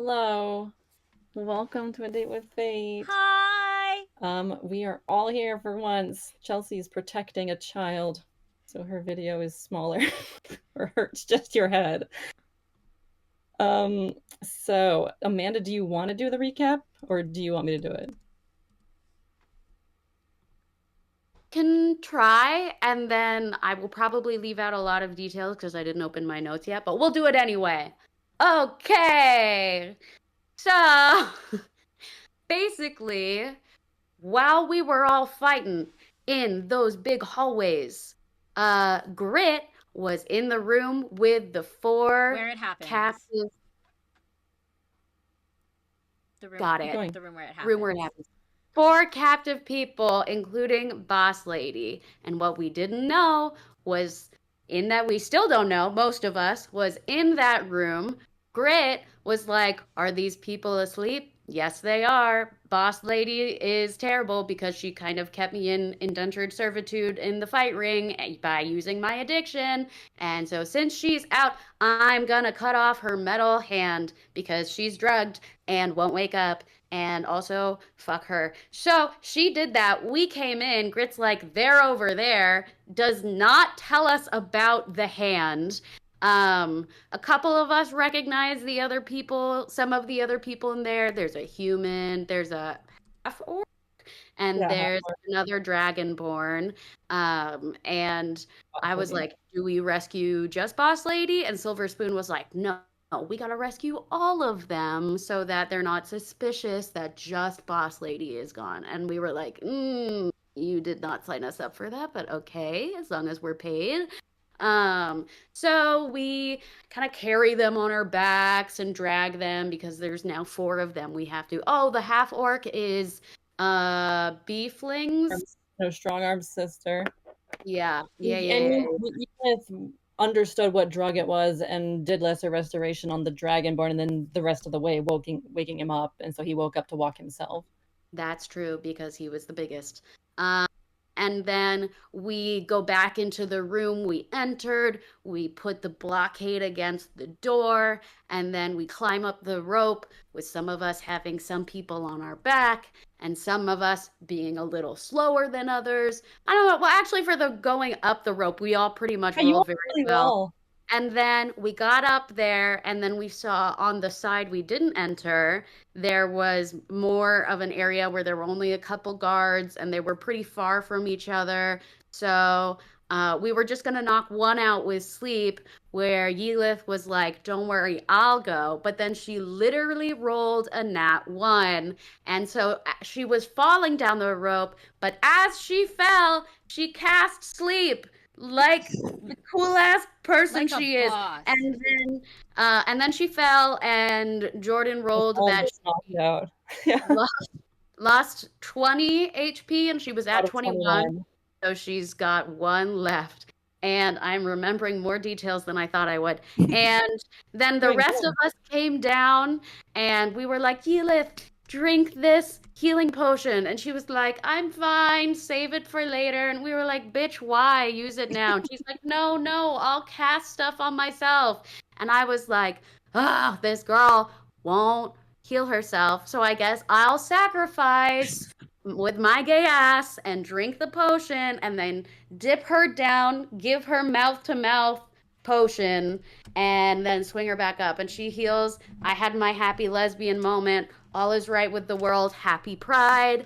Hello. Welcome to A Date with Fate. Hi. We are all here for once. Chelsea's protecting a child, so her video is smaller or hurts just your head. So Amanda, do you want to do the recap or do you want me to do it? Can try, and then I will probably leave out a lot of details because I didn't open my notes yet, but we'll do it anyway. Okay. So, basically, while we were all fighting in those big hallways, Grit was in the room with the four Where it happens. captives. The room. Got Keep it. going. The room where it Room where it happens. happens. Four captive people, including Boss Lady. And what we didn't know was, in that we still don't know, most of us, was in that room. Grit was like, are these people asleep? Yes, they are. Boss Lady is terrible because she kind of kept me in indentured servitude in the fight ring by using my addiction. And so since she's out, I'm gonna cut off her metal hand because she's drugged and won't wake up, and also fuck her. So she did that. We came in. Grit's like, they're over there. Does not tell us about the hand. A couple of us recognize the other people, some of the other people in there. There's a human, there's a half orc, and Yeah, there's another dragonborn. And I was like, do we rescue just Boss Lady? And Silver Spoon was like, no, we gotta rescue all of them so that they're not suspicious that just Boss Lady is gone. And we were like, you did not sign us up for that, but okay, as long as we're paid. So we kind of carry them on our backs and drag them because there's now four of them we have to. Oh, the half orc is beeflings. no strong arm sister. Yeah. And you guys understood what drug it was and did lesser restoration on the dragonborn, and then the rest of the way waking him up, and so he woke up to walk himself. That's true because he was the biggest. Um, and then we go back into the room we entered. We put the blockade against the door, and then we climb up the rope, with some of us having some people on our back, and some of us being a little slower than others. I don't know. Well, actually, for the going up the rope, we all pretty much Yeah, you rolled all very really well. well. And then we got up there, and then we saw on the side we didn't enter, there was more of an area where there were only a couple guards, and they were pretty far from each other. So we were just going to knock one out with sleep, where Yelith was like, don't worry, I'll go. But then she literally rolled a nat one. And so she was falling down the rope, but as she fell, she cast sleep like the cool ass person Like a she is. boss. And then she fell, and Jordan rolled that Almost knocked she out. Yeah, lost 20 HP, and she was out at of 21. 21. So she's got one left. And I'm remembering more details than I thought I would. And then the Doing rest of good. us came down, and we were like, Yelith, drink this healing potion. And she was like, I'm fine, save it for later. And we were like, bitch, why? Use it now. And she's like, no, I'll cast stuff on myself. And I was like, oh, this girl won't heal herself. So I guess I'll sacrifice with my gay ass and drink the potion and then dip her down, give her mouth to mouth potion, and then swing her back up. And she heals. I had my happy lesbian moment. All is right with the world. Happy Pride.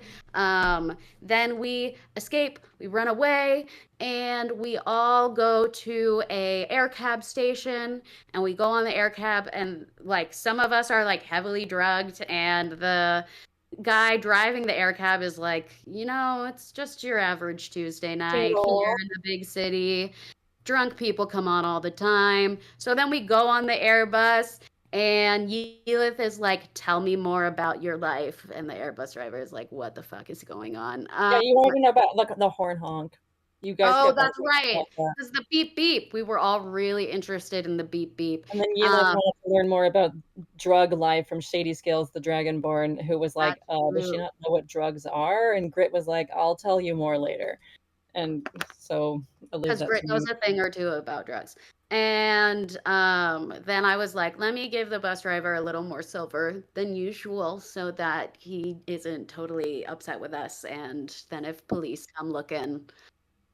Then we escape. We run away, and we all go to a air cab station. And we go on the air cab, and like some of us are like heavily drugged, and the guy driving the air cab is like, it's just your average Tuesday night here Fatal. in the big city. Drunk people come on all the time. So then we go on the Airbus, and Yelith is like, tell me more about your life. And the Airbus driver is like, what the fuck is going on? Yeah, you already know about the horn honk. You guys Oh, get that's about right. that. Because the beep beep. We were all really interested in the beep beep. And then Yelith Um, wanted to learn more about drug life from Shady Scales, the Dragonborn, who was like, that's does she true. not know what drugs are? And Grit was like, I'll tell you more later. And so I leave Because that Grit to knows you. a thing or two about drugs. And then I was like, let me give the bus driver a little more silver than usual so that he isn't totally upset with us. And then if police come looking,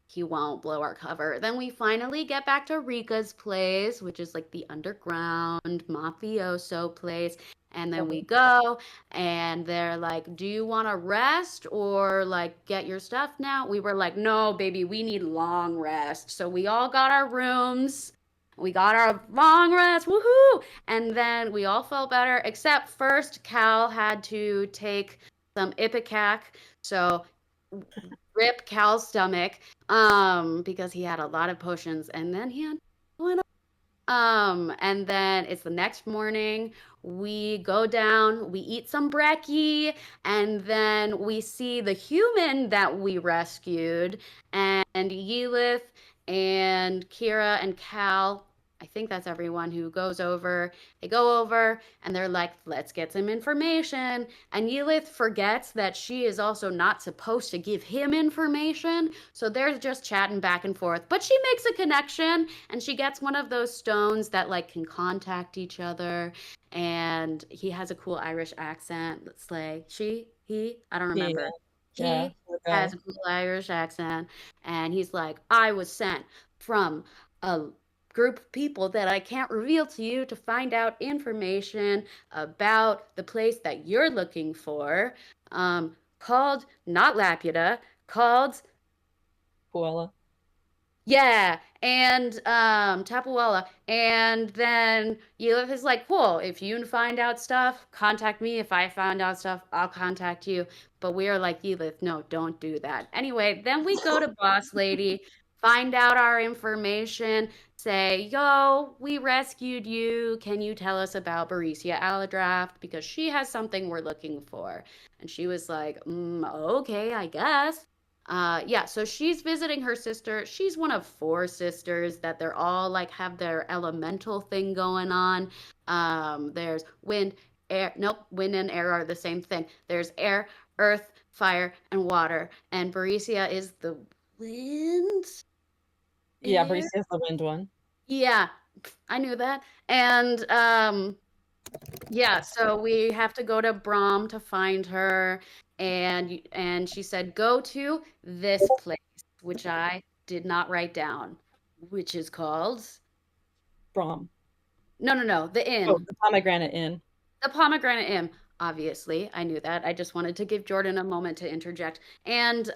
he won't blow our cover. Then we finally get back to Rika's place, which is like the underground mafioso place. And then we go and they're like, do you want to rest or like get your stuff now? We were like, no, baby, we need long rest. So we all got our rooms. We got our long rest. Woohoo! And then we all felt better, except first Cal had to take some Ipecac. So rip Cal's stomach because he had a lot of potions and then he had and then it's the next morning. We go down, we eat some brekkie, and then we see the human that we rescued, and Yelith and Kira and Cal. I think that's everyone who goes over. They go over and they're like, let's get some information. And Yelith forgets that she is also not supposed to give him information. So they're just chatting back and forth. But she makes a connection and she gets one of those stones that like can contact each other. And he has a cool Irish accent. Slay. I don't remember. Yeah. He has a cool Irish accent. And he's like, I was sent from a group of people that I can't reveal to you to find out information about the place that you're looking for, called not Laputa, called Puella. yeah, and Tapuella. And then Yelith is like, cool, if you find out stuff, contact me. If I find out stuff, I'll contact you. But we are like, Yelith, no, don't do that. Anyway, then we go to Boss Lady, find out our information, say, yo, we rescued you. Can you tell us about Baricia Aladraft? Because she has something we're looking for. And she was like, okay, I guess. Yeah, so she's visiting her sister. She's one of four sisters that they're all like have their elemental thing going on. There's wind, air. Nope, wind and air are the same thing. There's air, earth, fire, and water. And Baricia is the wind. Yeah, Air? Barisia's the wind one. Yeah, I knew that. And yeah, so we have to go to Brom to find her, and she said go to this place, which I did not write down, which is called Brom. no, the Oh, inn, the Pomegranate Inn. the Pomegranate Inn. Obviously, I knew that. I just wanted to give Jordan a moment to interject, and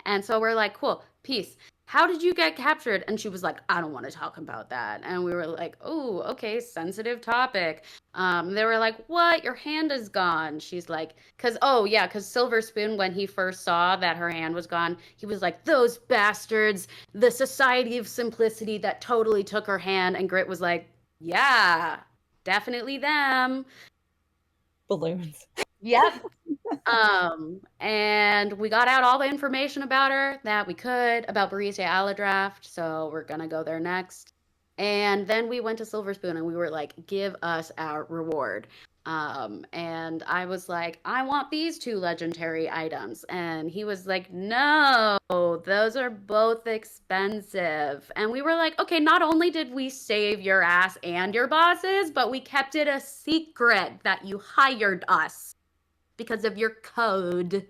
and so we're like, cool, peace. How did you get captured? And she was like, I don't want to talk about that. And we were like, oh, okay, sensitive topic. They were like, what? Your hand is gone. She's like, because Silver Spoon, when he first saw that her hand was gone, he was like, those bastards, the Society of Simplicity that totally took her hand. And Grit was like, yeah, definitely them. Balloons. Yep. And we got out all the information about her that we could about Barista Aladraft, so we're gonna go there next. And then we went to Silver Spoon and we were like, give us our reward. And I was like, I want these two legendary items. And he was like, no, those are both expensive. And we were like, okay, not only did we save your ass and your bosses, but we kept it a secret that you hired us because of your code.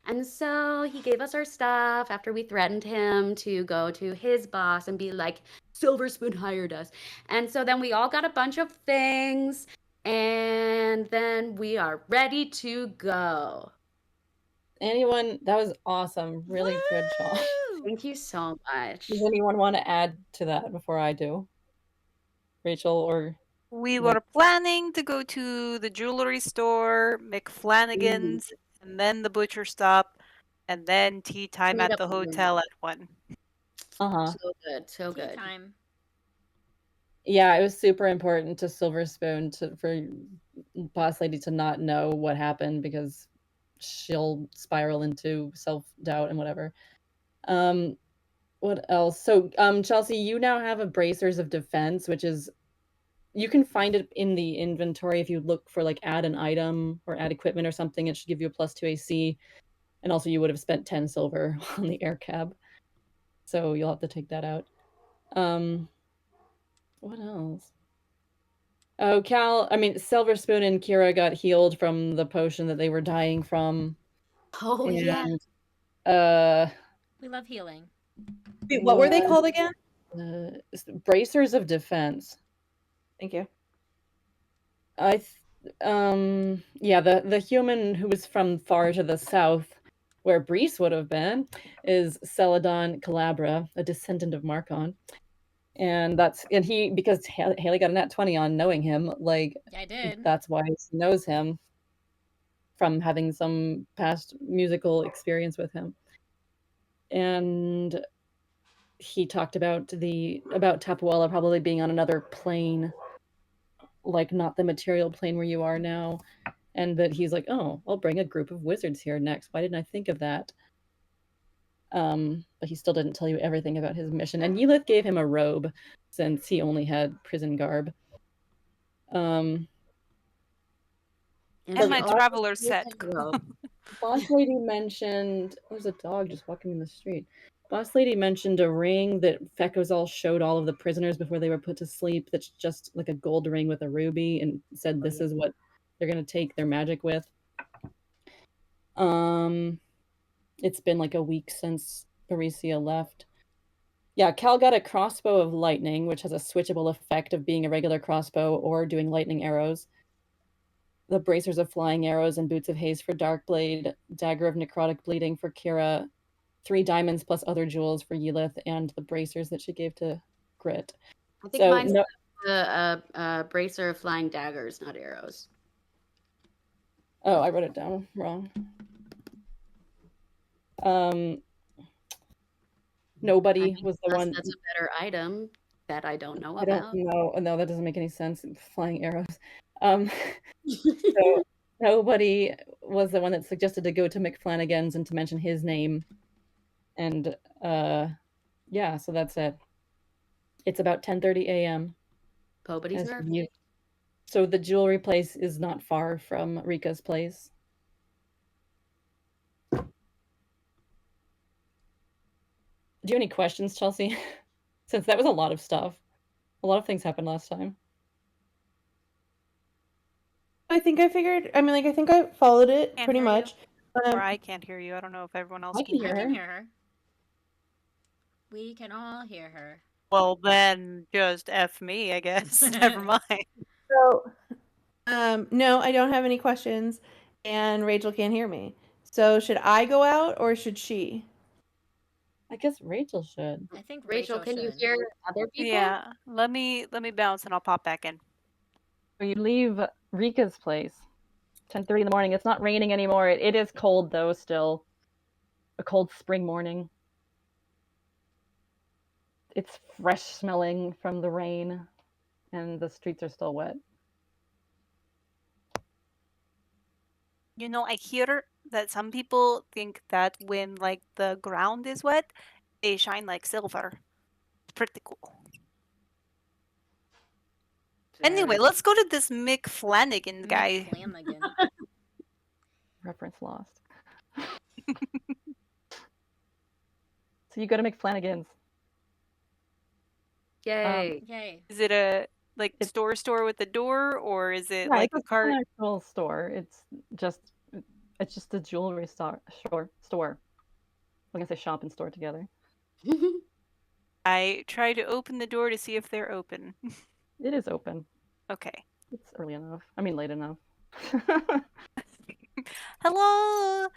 And so he gave us our stuff after we threatened him to go to his boss and be like, Silver Spoon hired us. And so then we all got a bunch of things, and then we are ready to go. Anyone? That was awesome. Really good job. Woo! Thank you so much. Does anyone want to add to that before I do? Rachel or We Wait. were planning to go to the jewelry store, McFlanagan's, and then the butcher stop, and then tea time Made at up the the room. hotel at 1. Uh-huh. So good, so Tea good. time. Yeah, it was super important to Silver Spoon for Boss Lady to not know what happened because she'll spiral into self-doubt and whatever. What else? So, Chelsea, you now have a Bracers of Defense, which is you can find it in the inventory if you look for like add an item or add equipment or something. It should give you a +2 AC. And also you would have spent 10 silver on the air cab. So you'll have to take that out. What else? Oh, Silver Spoon and Kira got healed from the potion that they were dying from. Oh, yeah. And We love healing. Wait, what were they called again? Bracers of Defense. Thank you. The human who was from far to the south, where Brees would have been, is Celadon Calabra, a descendant of Marcon. And because Haley got a nat 20 on knowing him, like, Yeah, I did. that's why she knows him from having some past musical experience with him. And he talked about Tapuala probably being on another plane, like not the material plane where you are now. And that he's like, oh, I'll bring a group of wizards here next. Why didn't I think of that? But he still didn't tell you everything about his mission. And Yelith gave him a robe since he only had prison garb. And my traveler set. Boss Lady mentioned... There's a dog just walking in the street. Boss Lady mentioned a ring that Fekozal showed all of the prisoners before they were put to sleep. That's just like a gold ring with a ruby, and said this is what they're going to take their magic with. It's been like a week since Parisia left. Yeah, Cal got a crossbow of lightning, which has a switchable effect of being a regular crossbow or doing lightning arrows. The bracers of flying arrows and boots of haze for Darkblade, dagger of necrotic bleeding for Kira, 3 diamonds plus other jewels for Yelith, and the bracers that she gave to Grit. I think mine's the bracer of flying daggers, not arrows. Oh, I wrote it down wrong. Nobody was the one. That's a better item that I don't know about. I don't know. No, that doesn't make any sense. Flying arrows. So nobody was the one that suggested to go to McFlanagan's and to mention his name. And yeah, so that's it. It's about 10:30 a.m. Nobody's nervous. So the jewelry place is not far from Rika's place. Do you have any questions, Chelsea? Since that was a lot of stuff. A lot of things happened last time. I think I figured, I think I followed it Can't pretty hear much. Or I can't hear you. I don't know if everyone else I can can hear I hear can her. hear her. We can all hear her. Well, then just F me, I guess. Never mind. So, no, I don't have any questions, and Rachel can't hear me. So should I go out or should she? I guess Rachel should. I think Rachel, can you should. hear other people? Yeah. Let me bounce and I'll pop back in. So you leave Rika's place. 10:30 in the morning. It's not raining anymore. It is cold though still. A cold spring morning. It's fresh smelling from the rain, and the streets are still wet. You know, I hear that some people think that when like the ground is wet, they shine like silver. It's pretty cool. Anyway, let's go to this Mick Flanagan guy. Flanagan. Reference lost. So you go to McFlanagan's. Yay. Yay. Is it a like It's- store with a door, or is it Yeah, like it's a cart? an actual store. It's just a jewelry store. We're gonna say shop and store together. I try to open the door to see if they're open. It is open. Okay. It's early enough. I mean, late enough. Hello,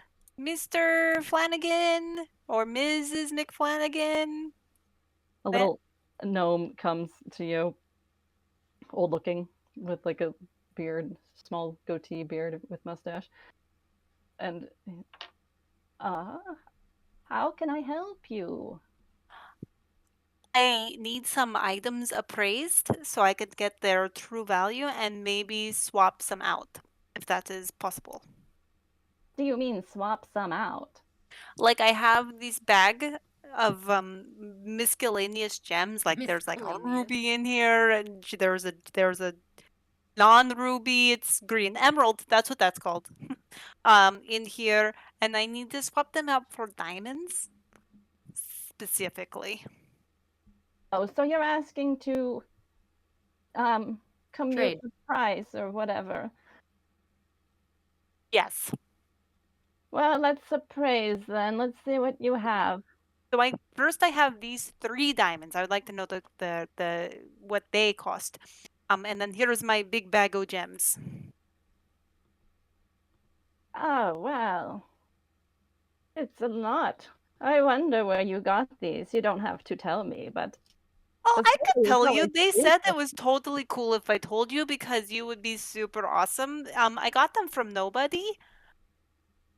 Mr. Flanagan or Mrs. McFlanagan. A little gnome comes to you, old looking, with like a beard, small goatee beard with mustache. And how can I help you? I need some items appraised so I could get their true value and maybe swap some out, if that is possible. Do you mean swap some out? Like I have this bag of miscellaneous gems. Like there's like a Miscellaneous. ruby in here, and there's a non-ruby. It's green emerald. That's what that's called. in here, and I need to swap them out for diamonds specifically. Oh, so you're asking to commute Trade. the price or whatever. Yes. Well, let's appraise then. Let's see what you have. So I have these 3 diamonds. I would like to know the what they cost. And then here's my big bag of gems. Oh, well. It's a lot. I wonder where you got these. You don't have to tell me, but... Oh, I could It's tell you. always They said it interesting. was totally cool if I told you because you would be super awesome. I got them from nobody.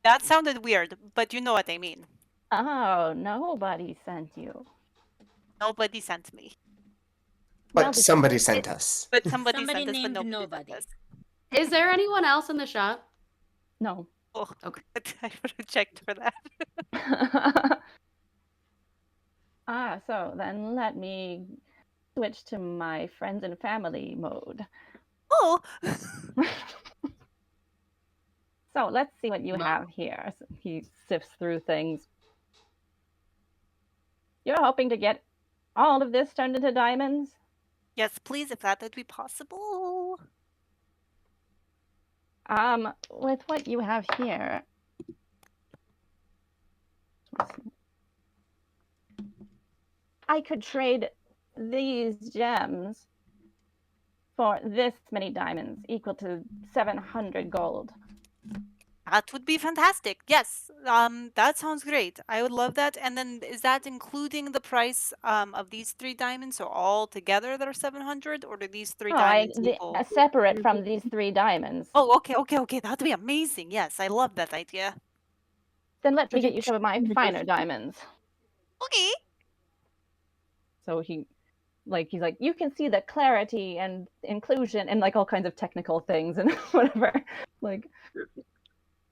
That sounded weird, but you know what I mean. Oh, nobody sent you. Nobody sent me. But Well, somebody sent us. But somebody Somebody sent us, but named nobody nobody. sent us. Is there anyone else in the shop? No. Oh, Okay. I would have checked for that. So then let me switch to my friends and family mode. Oh, So let's see what you No. have here. So he sifts through things. You're hoping to get all of this turned into diamonds? yes, please, if that would be possible. With what you have here, I could trade these gems for this many diamonds, equal to 700 gold. That would be fantastic. Yes, that sounds great. I would love that. And then is that including the price of these 3 diamonds? So all together they're 700, or do these 3 diamonds equal? Separate from these 3 diamonds. Oh, okay. That'd be amazing. Yes, I love that idea. Then let me get you some of my finer diamonds. Okay. So he's like, you can see the clarity and inclusion and like all kinds of technical things and whatever.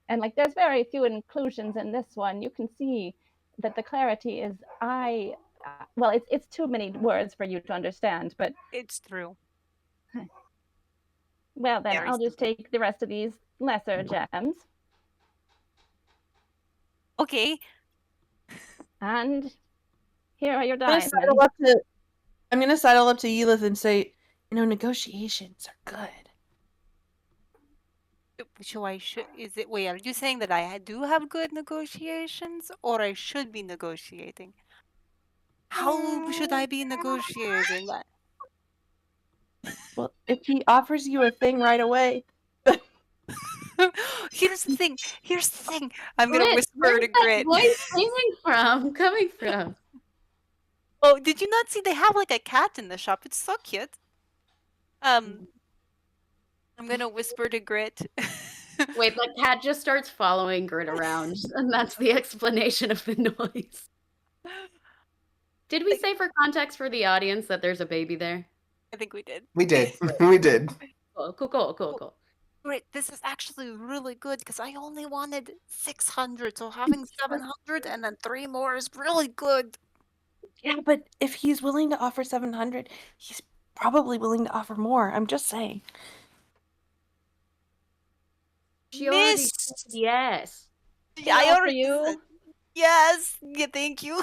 And there's very few inclusions in this one. You can see that the clarity is well, it's too many words for you to understand, but It's true. well then Very I'll just take the rest of these lesser gems. Okay. And here are your I'm gonna diamonds. sidle up to Yelith and say, negotiations are good. Wait, are you saying that I do have good negotiations, or I should be negotiating? How should I be negotiating that? Well, if he offers you a thing right away, Here's the thing. I'm gonna whisper Where's to that Grit. voice coming from? Oh, did you not see they have a cat in the shop? It's so cute. I'm gonna whisper to Grit. Wait, the cat just starts following Grit around, and that's the explanation of the noise. Did we say for context for the audience that there's a baby there? I think we did. We did. We did. Cool. Great, this is actually really good because I only wanted 600, so having 700 and then 3 more is really good. yeah, but if he's willing to offer 700, he's probably willing to offer more. I'm just saying. She already Miss, said yes. I Well, for already you. said yes. Yeah, thank you.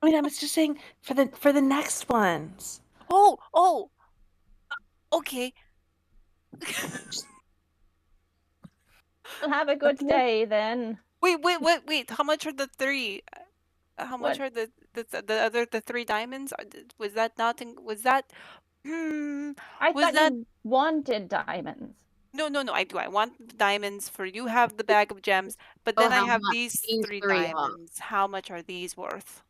I mean, I was just saying for the next ones. Oh, okay. Well, have a good day then. Wait. How much are the 3? How much What? are the 3 diamonds? Was that not? Was that? I Was thought that? you wanted diamonds. No. I do. I want the diamonds for you. Have the bag of gems, but then I how have much? these These 3 3 are. diamonds. How much are these worth?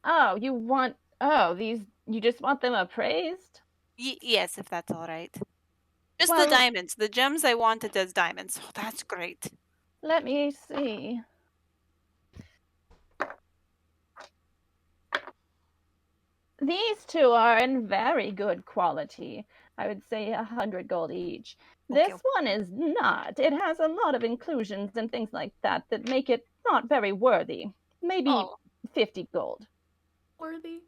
Oh, these, you just want them appraised? Yes, if that's all right. Just Well- the diamonds. The gems I wanted as diamonds. Oh, that's great. Let me see. These 2 are in very good quality. I would say 100 gold each. Okay. This one is not. It has a lot of inclusions and things like that that make it not very worthy. Maybe Oh. 50 gold. Worthy.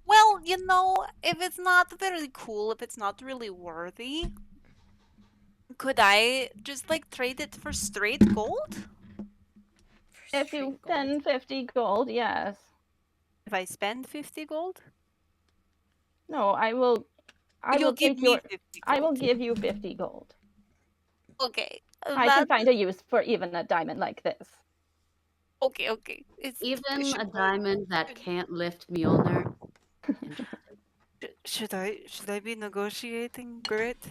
Well, you know, if it's not very cool, if it's not really worthy, could I just like trade it for straight gold? If you spend 50 gold, yes. If I spend 50 gold? No, I will You'll give take me your 50 I will gold. give you 50 gold. Okay. I can find a use for even a diamond like this. Okay. Even a diamond that can't lift Mjolnir. Should I be negotiating Grit?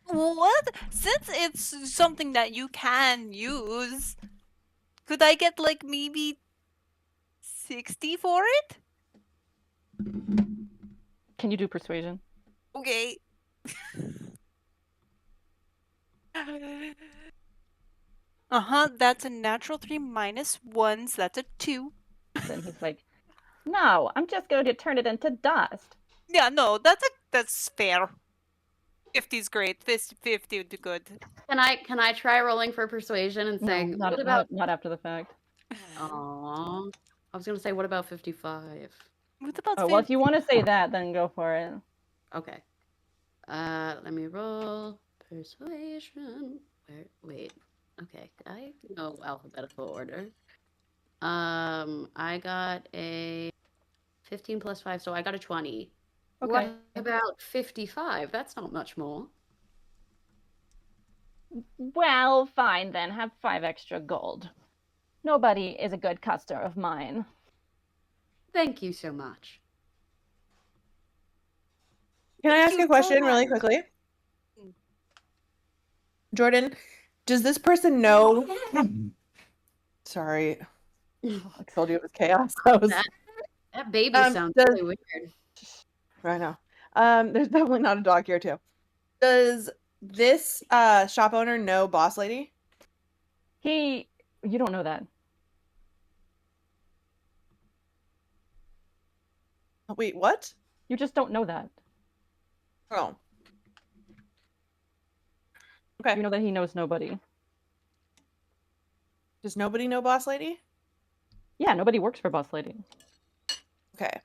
What? Since it's something that you can use, could I get like maybe 60 for it? Can you do persuasion? Okay. That's a natural 3 minus 1, so that's a 2. Then he's like, no, I'm just going to turn it into dust. Yeah, no, that's fair. 50's great. 50 would be good. Can I try rolling for persuasion and saying No, what about not after the fact. Aww. I was gonna say what about 55? What about Oh, well, if you want to say that, then go for it. Okay. Let me roll persuasion. Wait. Okay, I know alphabetical order. I got a 15 plus 5, so I got a 20. Okay. What about 55? That's not much more. Well, fine then. Have 5 extra gold. Nobody is a good customer of mine. Thank you so much. Can I ask you a question so really much. quickly? Jordan, does this person know? Sorry. I told you it was chaos. That baby sounds does- really weird. I know. There's definitely not a dog here too. Does this shop owner know Boss Lady? You don't know that. Wait, what? You just don't know that. Oh. Okay. You know that he knows nobody. Does nobody know Boss Lady? Yeah, nobody works for Boss Lady. Okay.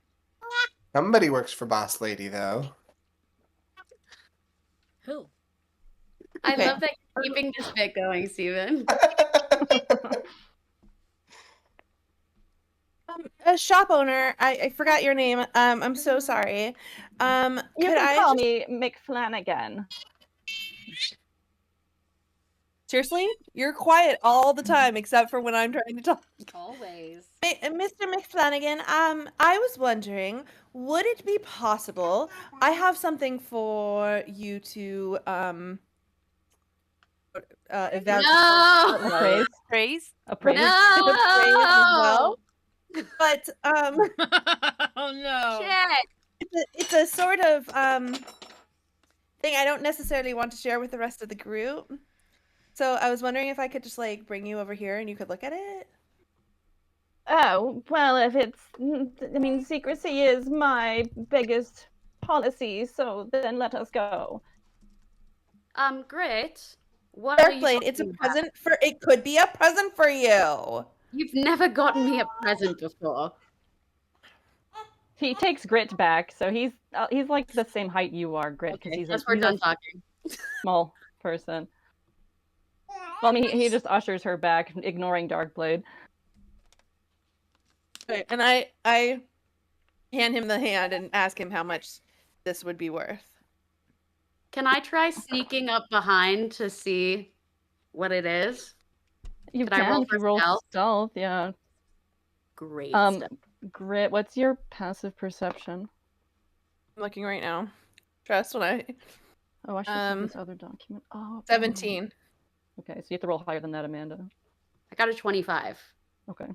Somebody works for Boss Lady, though. Who? I Okay. love that you're keeping this bit going, Steven. A shop owner. I forgot your name. I'm so sorry. You Could can I call just... me McFlanagan. Seriously? You're quiet all the time except for when I'm trying to talk. Always. Mr. McFlanagan, I was wondering, would it be possible? I have something for you to evaluate. No! Appraise? Praise? Appraise? No! But Oh no. Shit! it's a sort of thing I don't necessarily want to share with the rest of the group. So I was wondering if I could just like bring you over here and you could look at it. Oh, well, if it's... I mean, secrecy is my biggest policy, so then let us go. Great. What are you Darkblade, it's a talking about? present for... It could be a present for you. You've never gotten me a present before. He takes Grit back, so he's like the same height you are, Grit, because Okay, he's guess we're done talking. small person. Well, I mean, he just ushers her back, ignoring Darkblade. Okay, and I hand him the hand and ask him how much this would be worth. Can I try sneaking up behind to see what it is? You Could I roll can if for you roll stealth? stealth, yeah. Great. Grit, what's your passive perception? I'm looking right now. Trust when I... Oh, I should have this other document. Oh, 17. Okay, so you have to roll higher than that, Amanda. I got a 25. Okay.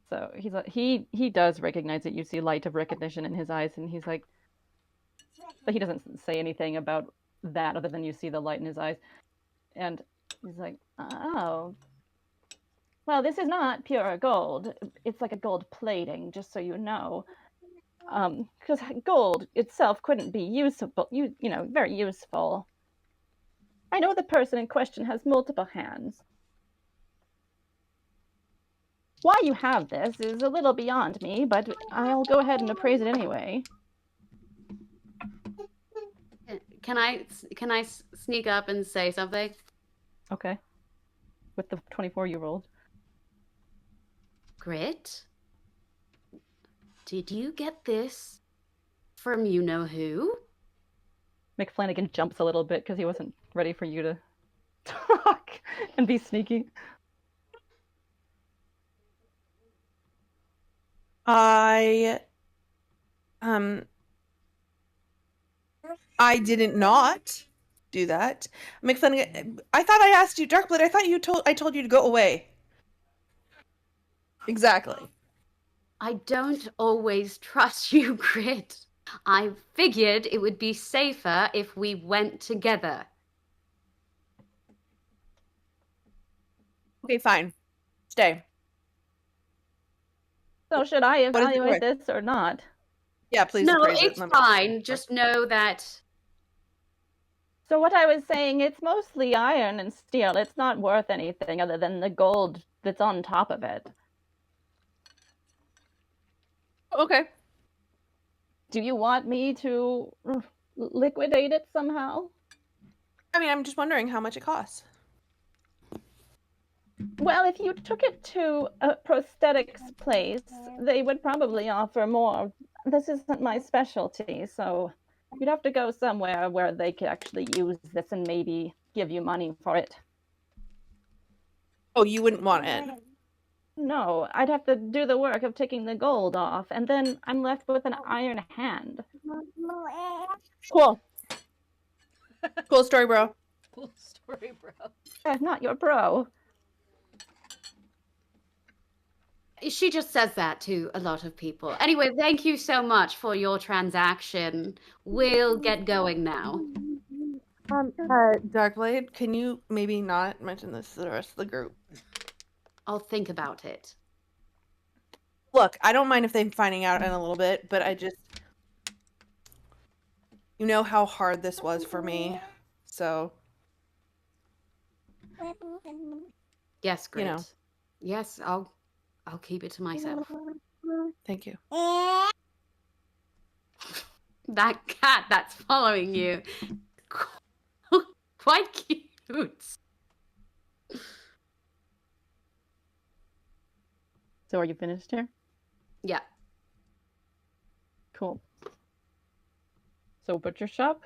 So he's like, he does recognize it. You see light of recognition in his eyes, and he's like, but he doesn't say anything about that other than you see the light in his eyes, and he's like, oh, well, this is not pure gold. It's like a gold plating, just so you know. Because gold itself couldn't be usable, you know, very useful. I know the person in question has multiple hands. Why you have this is a little beyond me, but I'll go ahead and appraise it anyway. Can I sneak up and say something? Okay. With the 24 you rolled. Grit? Did you get this from you-know-who? McFlanagan jumps a little bit because he wasn't ready for you to talk and be sneaky. I didn't not do that. McFlanagan, I thought I asked you, Darkblade. I thought I told you to go away. Exactly. I don't always trust you, Grit. I figured it would be safer if we went together. Okay, fine. Stay. So should I What is it evaluate worth? this or not? Yeah, please No, appraise it. it's fine. Just know that So what I was saying, it's mostly iron and steel. It's not worth anything other than the gold that's on top of it. Okay. Do you want me to liquidate it somehow? I mean, I'm just wondering how much it costs. Well, if you took it to a prosthetics place, they would probably offer more. This isn't my specialty, so you'd have to go somewhere where they could actually use this and maybe give you money for it. Oh, you wouldn't want it. No, I'd have to do the work of taking the gold off, and then I'm left with an iron hand. Cool. Cool story, bro. Cool story, bro. Not your bro. she just says that to a lot of people. Anyway, thank you so much for your transaction. We'll get going now. Darkblade, can you maybe not mention this to the rest of the group? I'll think about it. Look, I don't mind if they're finding out in a little bit, but I just... You know how hard this was for me, so... Yes, great. You know. Yes, I'll keep it to myself. Thank you. That cat that's following you. Quite cute. So are you finished here? Yeah. Cool. So butcher shop?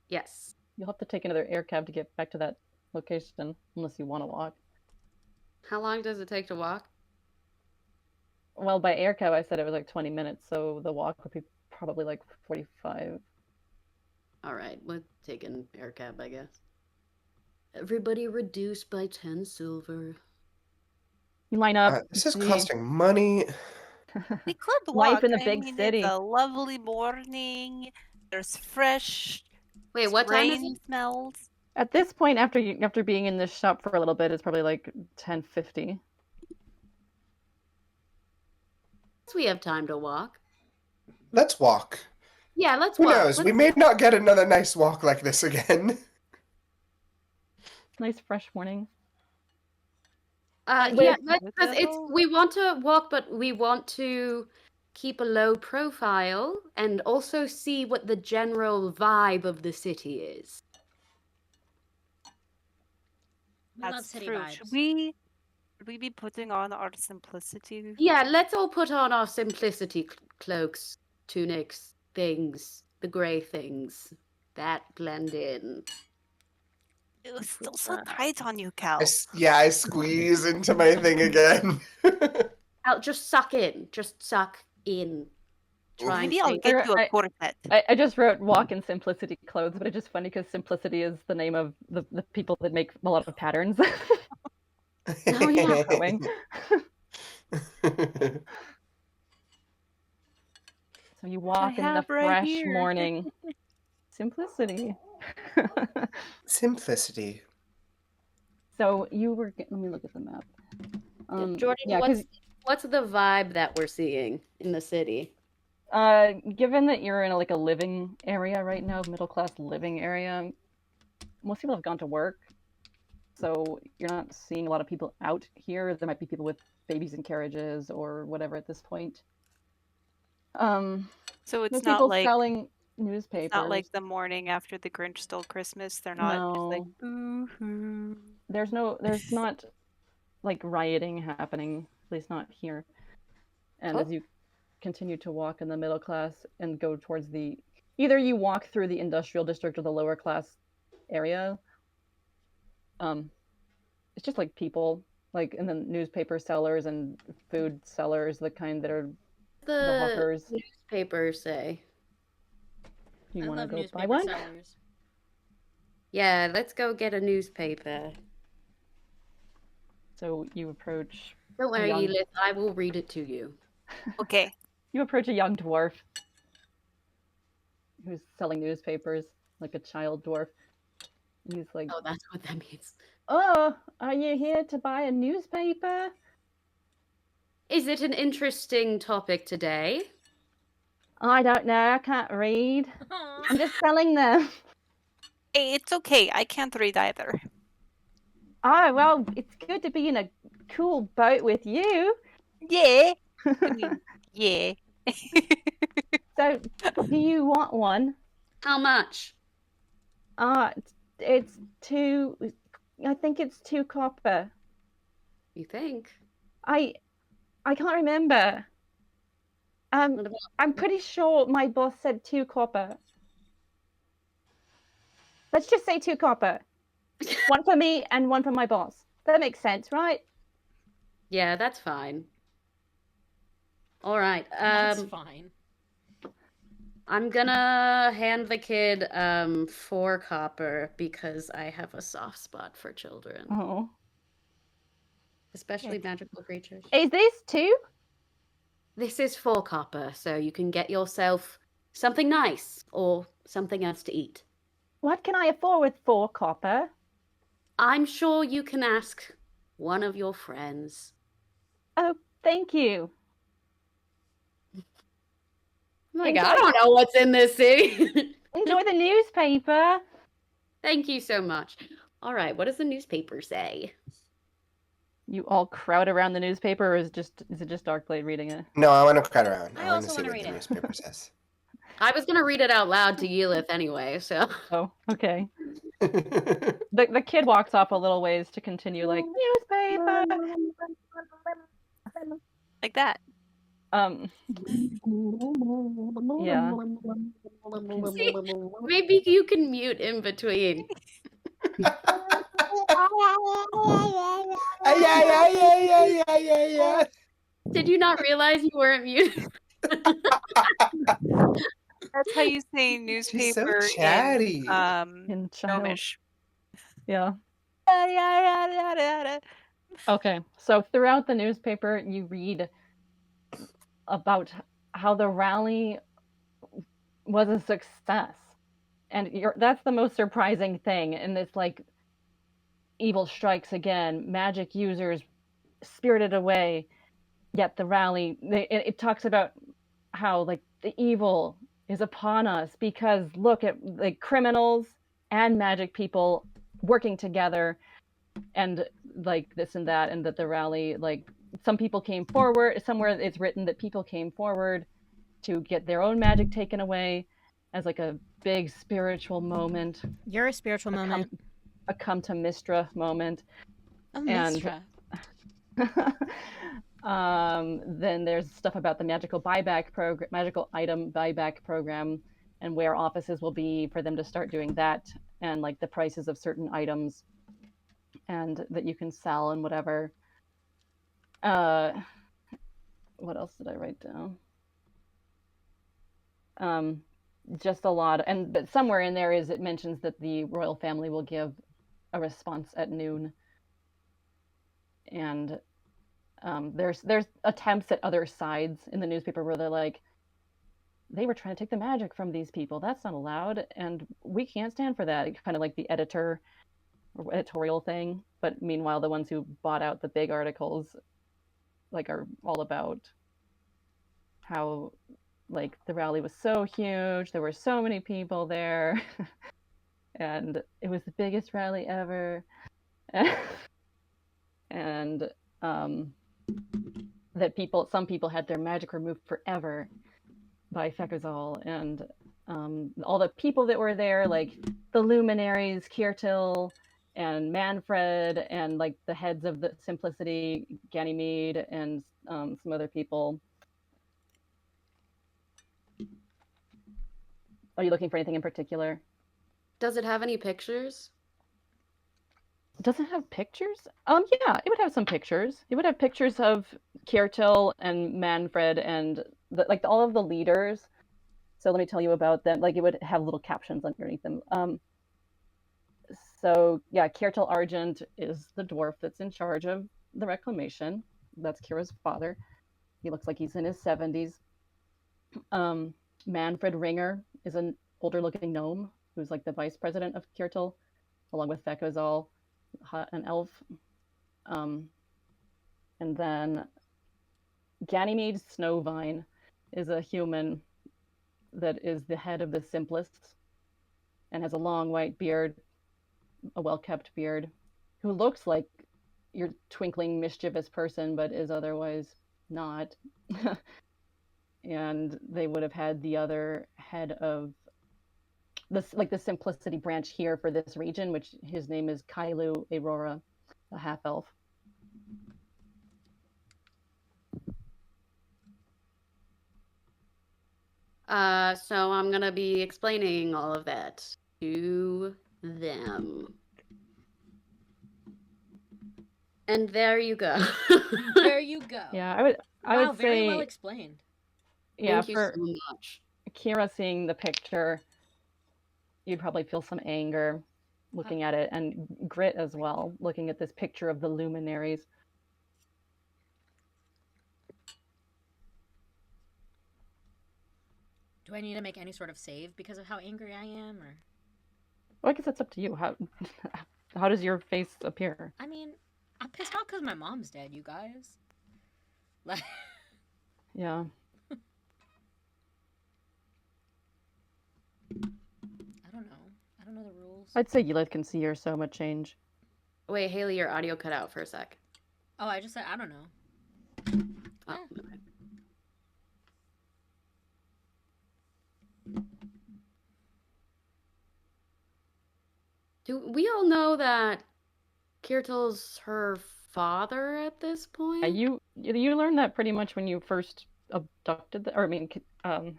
Yes. You'll have to take another air cab to get back to that location, unless you want to walk. How long does it take to walk? Well, by air cab I said it was like 20 minutes, so the walk would be probably like 45. Alright, we'll take an air cab, I guess. Everybody reduced by 10 silver. You line up. This is see- costing money. We could walk. Life in a I big mean, city. It's a lovely morning. There's fresh Wait, what time is rain it? smells. At this point, after being in this shop for a little bit, it's probably like 10:50. We have time to walk. Let's walk. Yeah, let's Who walk. knows? We may not get another nice walk like this again. Nice fresh morning. Yeah, Wait, because we want to walk, but we want to keep a low profile and also see what the general vibe of the city is. We love That's city true. vibes. Should we be putting on our simplicity? Yeah, let's all put on our simplicity cloaks, tunics, things, the grey things that blend in. It was still so tight on you, Cal. I squeeze into my thing again. I'll just suck in. Just suck in. Try and Maybe I'll stay- get you a corset. I just wrote walk in simplicity clothes, but it's just funny because simplicity is the name of the people that make a lot of patterns. Oh, yeah. Sewing. So you walk in the have right fresh here. morning. Simplicity. Simplicity. So you were. Let me look at the map. Jordan, yeah, 'cause, what's the vibe that we're seeing in the city? given that you're in a living area right now, middle class living area, most people have gone to work. so you're not seeing a lot of people out here. There might be people with babies in carriages or whatever at this point. So There's it's not people like selling it's newspapers. not like the morning after the Grinch stole Christmas. They're not just like No. boo-hoo. There's not like rioting happening, at least not here. And as you continue to walk in the middle class and go towards either you walk through the industrial district or the lower class area, it's just like people, like in the newspaper sellers and food sellers, the kind that are the hawkers. Newspaper say. You I want to love go newspaper buy one? sellers. Yeah, let's go get a newspaper. So you approach. Don't worry, young- Elith, I will read it to you. Okay. You approach a young dwarf who's selling newspapers, like a child dwarf. He's like, Oh, that's what that means. "Oh, are you here to buy a newspaper?" Is it an interesting topic today? I don't know. I can't read. I'm just selling them. Hey, it's okay. I can't read either. Oh, well, it's good to be in a cool boat with you. Yeah. I mean, yeah. So, do you want one? How much? It's two. I think it's 2 copper. You think? I can't remember. What about I'm pretty sure my boss said 2 copper. Let's just say 2 copper. One for me and one for my boss. That makes sense, right? Yeah, that's fine. All right. That's fine. I'm gonna hand the kid 4 copper because I have a soft spot for children, Oh. especially magical creatures. Is this 2? This is 4 copper, so you can get yourself something nice or something else to eat. What can I afford with 4 copper? I'm sure you can ask one of your friends. Oh, thank you. Like, I don't know what's in this city. Enjoy the newspaper. Thank you so much. All right, what does the newspaper say? You all crowd around the newspaper, or is it just Darkblade reading it? No, I want to cut around. I I want to also see wanna what read the it. newspaper says. I was gonna read it out loud to Yelith anyway, so. Oh, okay. The kid walks off a little ways to continue, like, newspaper. Like that. Yeah. See, maybe you can mute in between. Yeah. Did you not realize you weren't muted? That's how you say She's so newspaper chatty. In China. Gnomish. Yeah. Okay, so throughout the newspaper, you read about how the rally was a success. And that's the most surprising thing. And it's like, evil strikes again, magic users spirited away, yet the rally, it talks about how, like, the evil is upon us because look at, like, criminals and magic people working together and, like, this and that, and that the rally, like, some people came forward, somewhere it's written that people came forward to get their own magic taken away as, like, a big spiritual moment. You're a spiritual moment. A come to Mistra moment. A and- Mistra. Then there's stuff about the magical item buyback program, and where offices will be for them to start doing that, and, like, the prices of certain items, and that you can sell and whatever. What else did I write down? Just a lot, but somewhere in there it mentions that the royal family will give a response at noon, and there's attempts at other sides in the newspaper where they're like, they were trying to take the magic from these people. That's not allowed, and we can't stand for that. It's kind of like the editorial thing. But meanwhile, the ones who bought out the big articles, like, are all about how, like, the rally was so huge. There were so many people there, and it was the biggest rally ever. and that some people had their magic removed forever by Fekazal, and all the people that were there, like the luminaries, Kirtil and Manfred, and like the heads of the Simplicity, Ganymede, and some other people. Are you looking for anything in particular? Does it have any pictures? Does it have pictures? Yeah, it would have some pictures. It would have pictures of Kirtil and Manfred and all of the leaders. So let me tell you about them. Like, it would have little captions underneath them. So yeah, Kirtil Argent is the dwarf that's in charge of the reclamation. That's Kira's father. He looks like he's in his 70s. Manfred Ringer is an older looking gnome who's like the vice president of Kirtil, along with Fekazal, an elf. And then Ganymede Snowvine is a human that is the head of the Simplists and has a long white beard, a well-kept beard, who looks like your twinkling, mischievous person, but is otherwise not. And they would have had the other head of the Simplicity branch here for this region, which his name is Kailu Aurora, a half-elf. So I'm gonna be explaining all of that to them. And there you go. There you go. Yeah, I would Wow, say very well explained. yeah, Thank you for so much. Kira seeing the picture, you'd probably feel some anger looking at it, and grit as well, looking at this picture of the luminaries. Do I need to make any sort of save because of how angry I am, or? Well, I guess that's up to you. How does your face appear? I mean, I'm pissed off because my mom's dead, you guys. Like, Yeah. I don't know. I don't know the rules. I'd say Yelith can see your soma change. Wait, Haley, your audio cut out for a sec. Oh, I just said I don't know. Oh, Eh. okay. Do we all know that Kirtil's her father at this point? You learned that pretty much when you first abducted them, or I mean,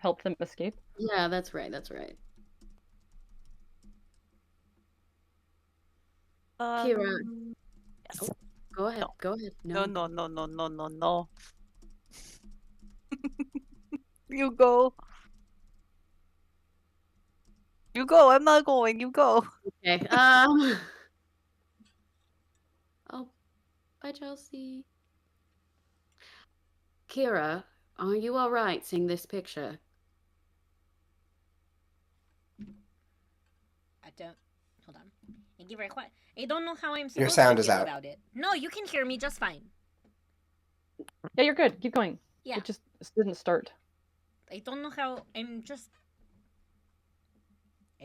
helped them escape. Yeah, that's right. That's right. Kira, Yes. go ahead. No. Go ahead. No. You go. You go. I'm not going. You go. Okay. Oh, bye, Chelsea. Kira, are you all right seeing this picture? I don't. Hold on. And give her a quiet. I don't know how I'm supposed Your sound to is feel out. about it. No, you can hear me just fine. Yeah, you're good. Keep going. Yeah. It just didn't start. I don't know how. I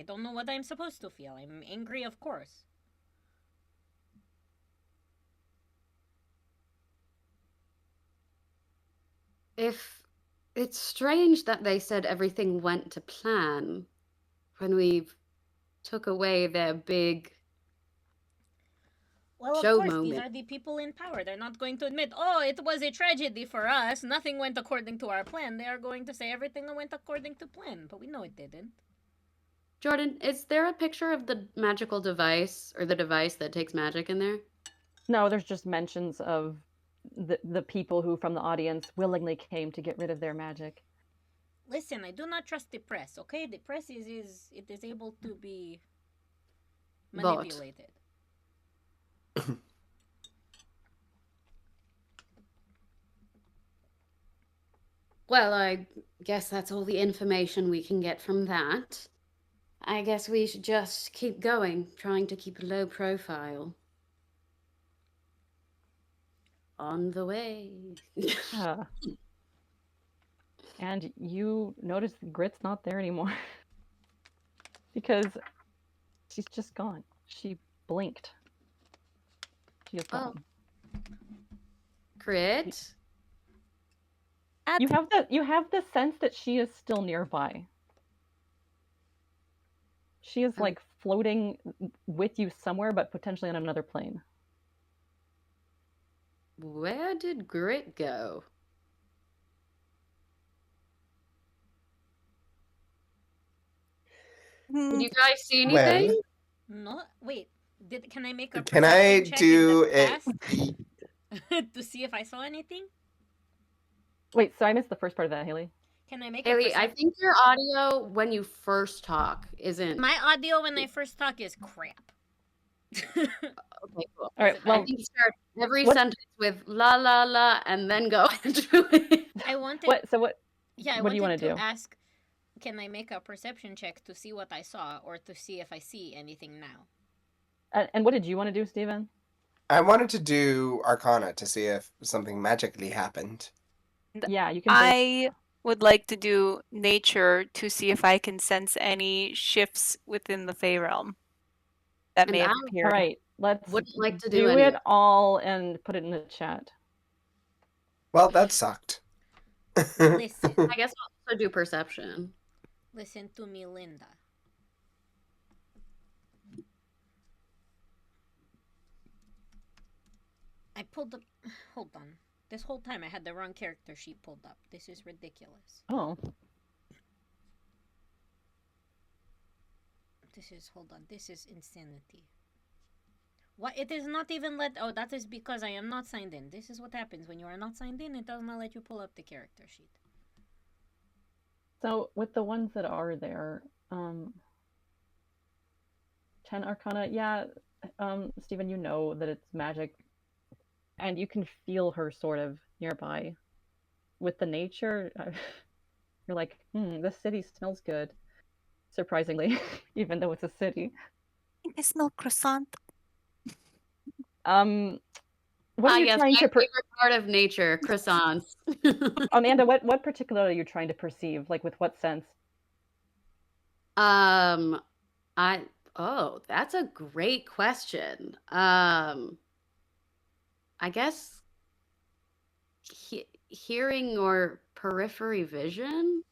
don't know what I'm supposed to feel. I'm angry, of course. If it's strange that they said everything went to plan when we took away their big Well, of show course, these moment. are the people in power. They're not going to admit, oh, it was a tragedy for us. Nothing went according to our plan. They are going to say everything went according to plan, but we know it didn't. Jordan, is there a picture of the magical device or the device that takes magic in there? No, there's just mentions of the people who from the audience willingly came to get rid of their magic. Listen, I do not trust the press, okay? The press is able to be Bought. manipulated. Well, I guess that's all the information we can get from that. I guess we should just keep going, trying to keep a low profile. On the way. Yeah. And you notice Grit's not there anymore. Because she's just gone. She blinked. She is Oh. gone. Crit. You have the sense that she is still nearby. She is Oh. like floating with you somewhere, but potentially on another plane. Where did Grit go? Did you guys see anything? Well, No, wait. Can I make a can I perception check do in the it? past to see if I saw anything? Wait, so I missed the first part of that, Haley. Can I make a Haley, perception? I think your audio when you first talk isn't. My audio when I first talk is crap. Okay, cool. All right, it I well, think you start every what- sentence with la la la and then go into it. I wanted. what? So what? Yeah, I what do you wanted wanna to do? ask. Can I make a perception check to see what I saw, or to see if I see anything now? And what did you want to do, Steven? I wanted to do Arcana to see if something magically happened. Yeah, you can. Both... I would like to do nature to see if I can sense any shifts within the Fey realm that may And have I appeared. All right, let's wouldn't like to do do any. it all and put it in the chat. Well, that sucked. Listen, I guess I'll also do perception. listen to me, Linda. I pulled up. Hold on. This whole time I had the wrong character sheet pulled up. This is ridiculous. Oh, Hold on. This is insanity. What? It is not even let. Oh, that is because I am not signed in. This is what happens when you are not signed in. It does not let you pull up the character sheet. so with the ones that are there, 10 Arcana. Yeah, Steven, you know that it's magic, and you can feel her sort of nearby. With the nature, you're like, this city smells good. Surprisingly, even though it's a city. I smell croissant. What are you Yes, trying my to favorite part of nature, croissants. Amanda, what particularly are you trying to perceive? Like with what sense? Oh, that's a great question. I guess hearing or periphery vision.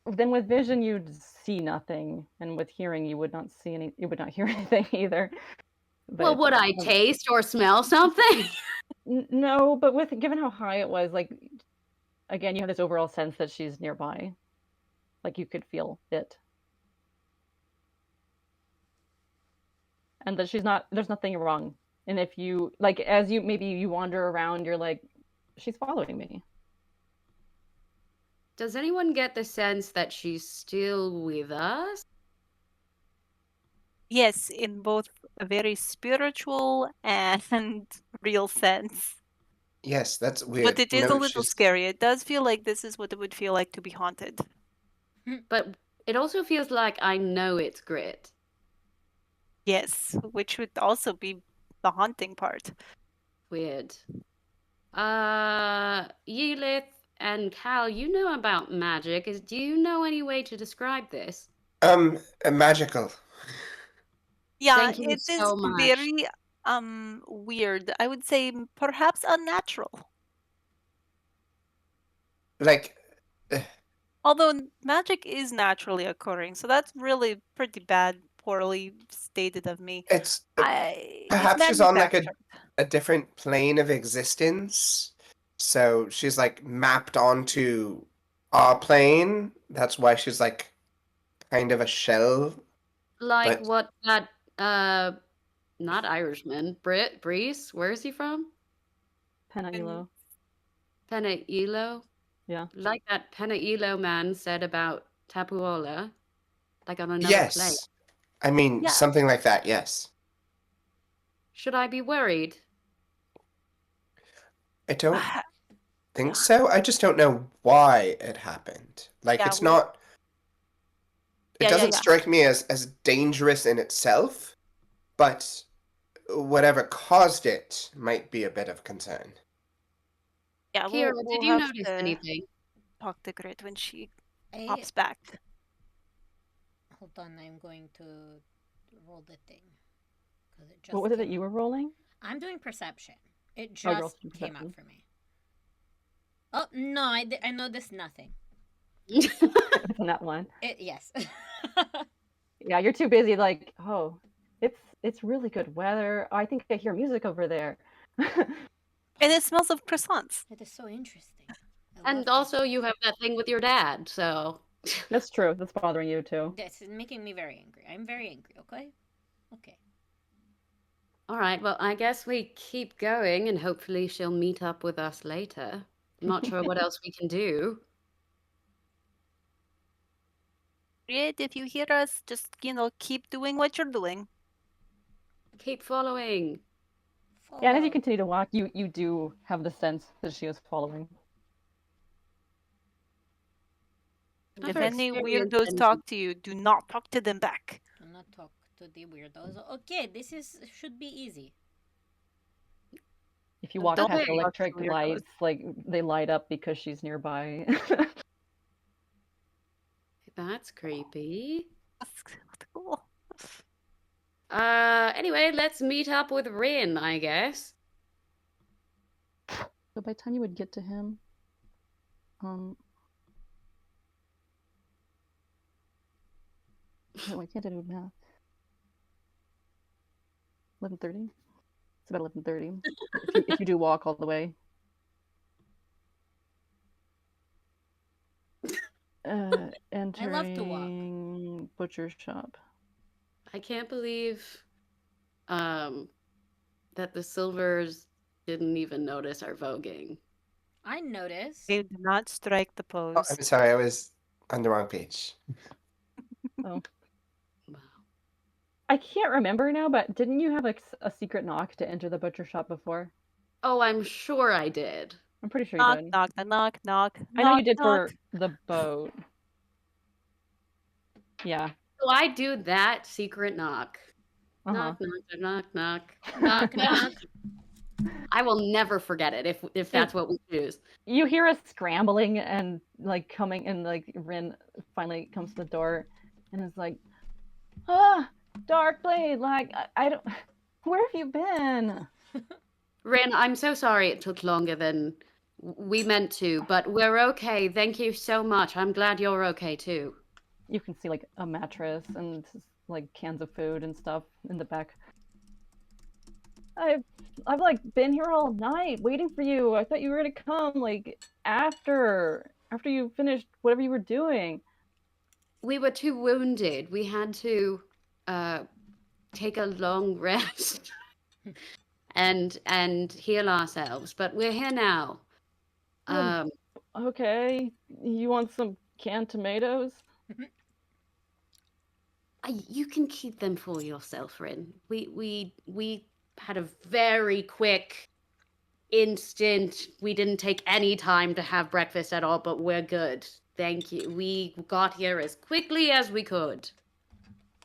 Then with vision you'd see nothing, and with hearing you would not see any. You would not hear anything either. But Well, would I taste or smell something? No, but with given how high it was, like again, you have this overall sense that she's nearby, like you could feel it, and that she's not. There's nothing wrong. And if you like, as you maybe you wander around, you're like, she's following me. Does anyone get the sense that she's still with us? Yes, in both a very spiritual and real sense. Yes, that's weird. But it is No, a little she's- scary. It does feel like this is what it would feel like to be haunted. But it also feels like I know it's Grit. Yes, which would also be the haunting part. Weird. Yelith and Cal, you know about magic. Do you know any way to describe this? Magical. Yeah, Thank you it is so much. very weird. I would say perhaps unnatural. Like, Although magic is naturally occurring, so that's really pretty bad, poorly stated of me. it's It's perhaps she's on like manufactured. a different plane of existence. So she's like mapped onto our plane. That's why she's like kind of a shell. Like But- what that not Irishman, Breeze, where is he from? Penailo. Penailo? Yeah. Like that Penailo man said about Tapuola. Like on another Yes. plane. I mean, Yeah. something like that, yes. Should I be worried? I don't think so. I just don't know why it happened. Like, Yeah, it's we- not... It Yeah, doesn't yeah. strike me as dangerous in itself, but whatever caused it might be a bit of concern. Yeah, Kira, we'll did you have notice to anything? talk to Grit when she I, pops back. hold on, I'm going to roll the thing. 'Cause it What just was it that came you up. were rolling? I'm doing perception. It Oh, you're just also doing came up perception. for me. Oh no, I noticed nothing. It's on that one. Yes. Yeah, you're too busy. Like, oh, it's really good weather. I think I hear music over there. And it smells of croissants. It is so interesting. I And love also, you croissants. have that thing with your dad, so. That's true. That's bothering you too. This is making me very angry. I'm very angry. Okay. Okay. All right, well, I guess we keep going and hopefully she'll meet up with us later. I'm not sure what else we can do. Druid, if you hear us, just, keep doing what you're doing. Keep following. Yeah, and as you Follow. continue to walk, you do have the sense that she is following. If Her any experience weirdos and- talk to you, do not talk to them back. Do not talk to the weirdos. Okay, this should be easy. If you walk Don't past worry, electric weirdos. lights, like they light up because she's nearby. That's creepy. That's cool. Anyway, let's meet up with Rin, I guess. So by the time you would get to him, wait, why can't I do math? 11:30. It's about 11:30. if you do walk all the way. Entering butcher's shop. I can't believe that the Silvers didn't even notice our voguing. I noticed. They do not strike the Oh, pose. I'm sorry, I was on the wrong page. Oh, Wow. I can't remember now, but didn't you have like a secret knock to enter the butcher shop before? Oh, I'm sure I did. I'm pretty sure you Knock, did. knock, knock, knock. I know you knock, did knock. for the boat. Yeah. So I do that secret knock. Uh-huh. Knock, knock, knock, knock, knock, knock. I will never forget it if that's what we choose. You hear us scrambling and like coming, and like Rin finally comes to the door and is like, Darkblade, like I don't, where have you been? Rin, I'm so sorry it took longer than we meant to, but we're okay. Thank you so much. I'm glad you're okay too. You can see like a mattress and like cans of food and stuff in the back. I've like been here all night waiting for you. I thought you were gonna come like after you finished whatever you were doing. We were too wounded. We had to take a long rest and heal ourselves, but we're here now. Okay, you want some canned tomatoes? You can keep them for yourself, Rin. We had a very quick instant. We didn't take any time to have breakfast at all, but we're good. Thank you. We got here as quickly as we could.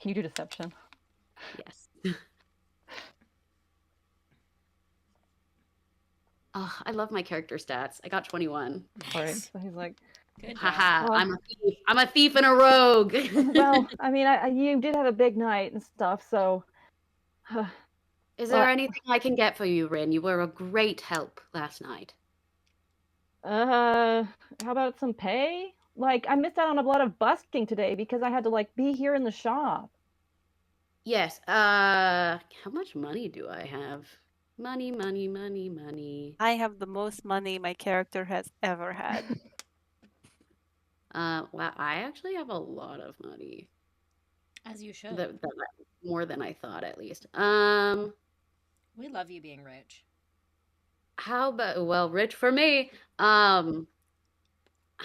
Can you do deception? Yes. Oh, I love my character stats. I got 21. All right. So he's like, Good job. Haha, Well- I'm a thief. I'm a thief and a rogue. well, I mean, you did have a big night and stuff, so. Is there well- anything I can get for you, Rin? You were a great help last night. How about some pay? Like, I missed out on a lot of busking today because I had to like be here in the shop. Yes. How much money do I have? Money, money, money, money. I have the most money my character has ever had. Well, I actually have a lot of money. As you should. More than I thought, at least. We love you being rich. How about, well, rich for me. How